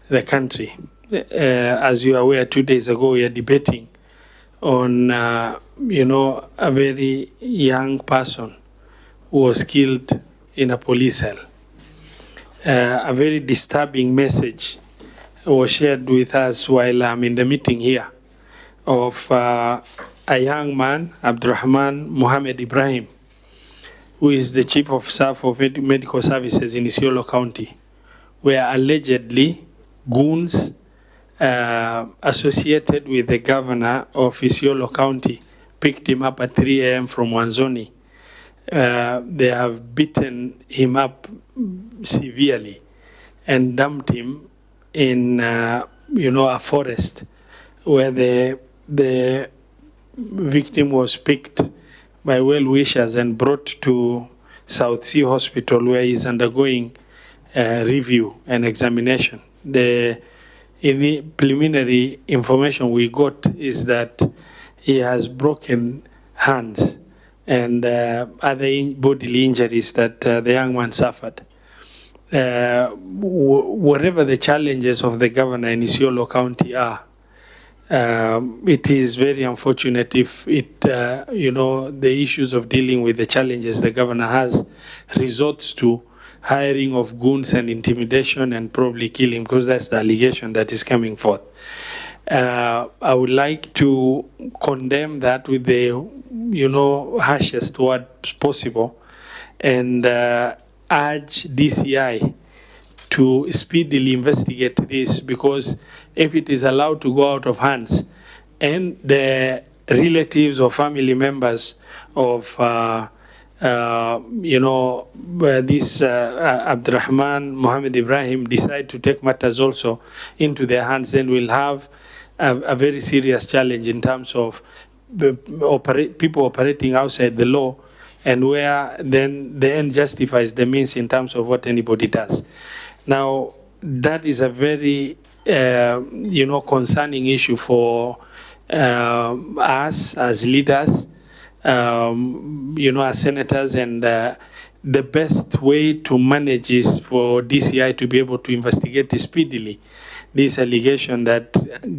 the country. As you are aware, 2 days ago we are debating on, a very young person who was killed in a police cell. A very disturbing message was shared with us while I'm in the meeting here of a young man, Abdiraman Ibrahim, who is the chief of staff of medical services in Isiolo County, where allegedly goons associated with the governor of Isiolo County picked him up at 3 a.m. from Wanzoni. They have beaten him up severely and dumped him in, a forest where the victim was picked by well-wishers and brought to South Sea Hospital, where he's undergoing review and examination. The preliminary information we got is that he has broken hands and other bodily injuries that the young man suffered. Whatever the challenges of the governor in Isiolo County are, it is very unfortunate if the issues of dealing with the challenges the governor has resorts to hiring of goons and intimidation and probably killing, because that's the allegation that is coming forth. I would like to condemn that with the, harshest words possible, and urge DCI to speedily investigate this, because if it is allowed to go out of hands and the relatives or family members of this Abdiraman Ibrahim decide to take matters also into their hands, then we'll have a very serious challenge in terms of people operating outside the law, and where then the end justifies the means in terms of what anybody does. Now, that is a very, concerning issue for us as leaders, as senators, and the best way to manage is for DCI to be able to investigate speedily this allegation that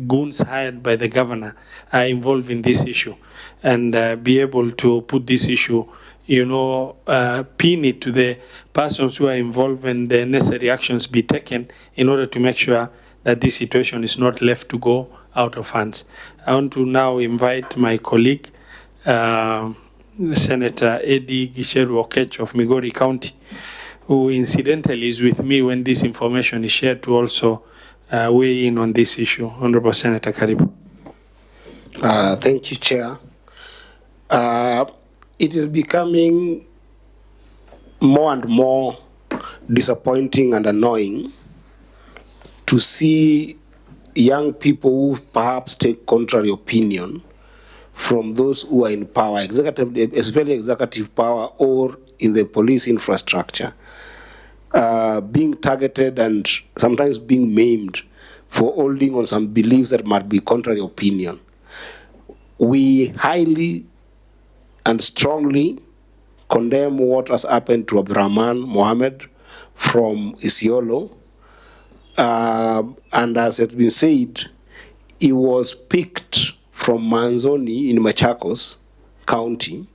goons hired by the governor are involved in this issue, and be able to put this issue, pin it to the persons who are involved, and the necessary actions be taken in order to make sure that this situation is not left to go out of hands. I want to now invite my colleague, Senator Eddie Gisheru Okech of Migori County, who incidentally is with me when this information is shared, to also weigh in on this issue. Honorable Senator Karibu. Thank you, Chair. It is becoming more and more disappointing and annoying to see young people who perhaps take contrary opinion from those who are in power, especially executive power or in the police infrastructure, being targeted and sometimes being maimed for holding on some beliefs that might be contrary opinion. We highly and strongly condemn what has happened to Abdiraman Mohammed from Isiolo. And as has been said, he was picked from Manzoni in Machakos County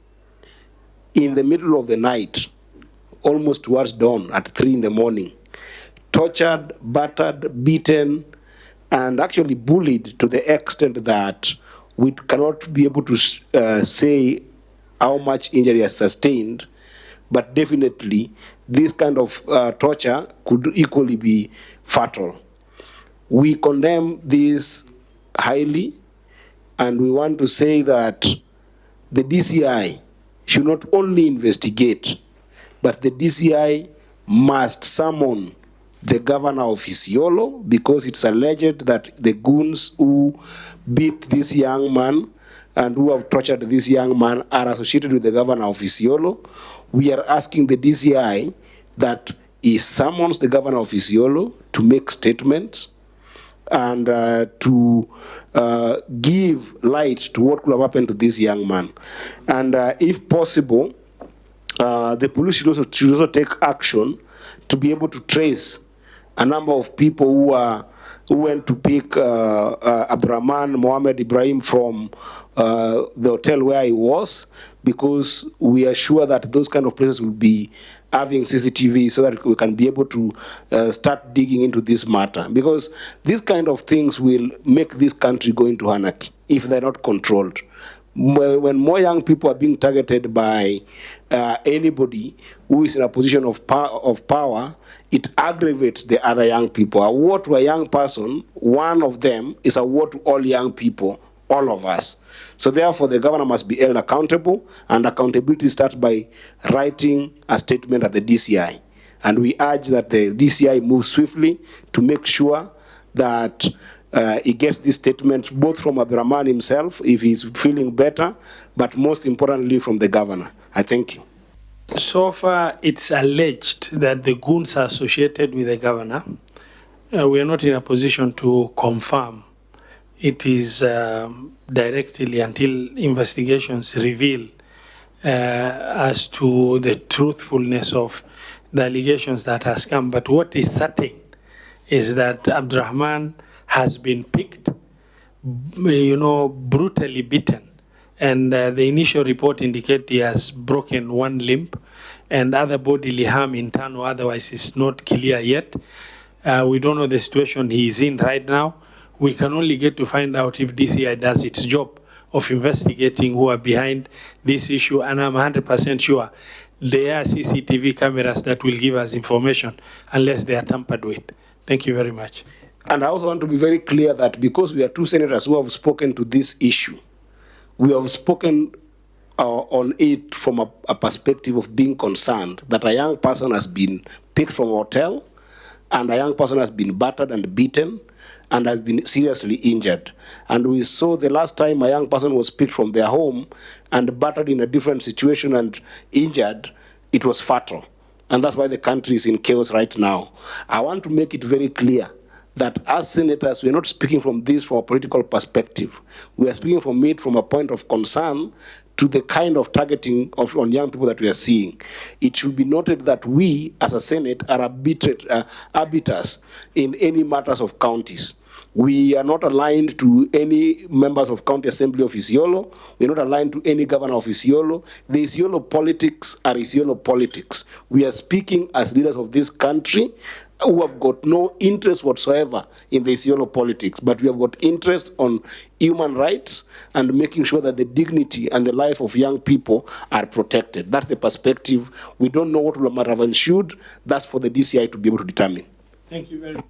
in the middle of the night, almost towards dawn at 3 in the morning, tortured, battered, beaten, and actually bullied to the extent that we cannot be able to say how much injury has sustained, but definitely this kind of torture could equally be fatal. We condemn this highly, and we want to say that the DCI should not only investigate, but the DCI must summon the governor of Isiolo, because it's alleged that the goons who beat this young man and who have tortured this young man are associated with the governor of Isiolo. We are asking the DCI that he summons the governor of Isiolo to make statements and to give light to what could have happened to this young man. And if possible, the police should also take action to be able to trace a number of people who went to pick Abdiraman Mohammed Ibrahim from the hotel where he was, because we are sure that those kind of places will be having CCTV so that we can be able to start digging into this matter. Because these kind of things will make this country go into anarchy if they're not controlled. When more young people are being targeted by anybody who is in a position of power, it aggravates the other young people. A war to a young person, one of them, is a war to all young people, all of us. So therefore, the governor must be held accountable, and accountability starts by writing a statement at the DCI. And we urge that the DCI moves swiftly to make sure that he gets this statement both from Abdiraman himself, if he's feeling better, but most importantly from the governor. I thank you. So far, it's alleged that the goons are associated with the governor. We are not in a position to confirm. It is directly until investigations reveal as to the truthfulness of the allegations that has come. But what is certain is that Abdiraman has been picked, brutally beaten. And the initial report indicates he has broken one limb, and other bodily harm internal otherwise is not clear yet. We don't know the situation he is in right now. We can only get to find out if DCI does its job of investigating who are behind this issue, and I'm 100% sure there are CCTV cameras that will give us information unless they are tampered with. Thank you very much. And I also want to be very clear that because we are two senators who have spoken to this issue, we have spoken on it from a perspective of being concerned that a young person has been picked from a hotel, and a young person has been battered and beaten and has been seriously injured. And we saw the last time a young person was picked from their home and battered in a different situation and injured, it was fatal. And that's why the country is in chaos right now. I want to make it very clear that as senators, we're not speaking from this from a political perspective. We are speaking from it from a point of concern to the kind of targeting on young people that we are seeing. It should be noted that we, as a Senate, are arbiters in any matters of counties. We are not aligned to any members of County Assembly of Isiolo. We're not aligned to any governor of Isiolo. The Isiolo politics are Isiolo politics. We are speaking as leaders of this country who have got no interest whatsoever in the Isiolo politics, but we have got interest on human rights and making sure that the dignity and the life of young people are protected. That's the perspective. We don't know what might have ensued. That's for the DCI to be able to determine. Thank you very much.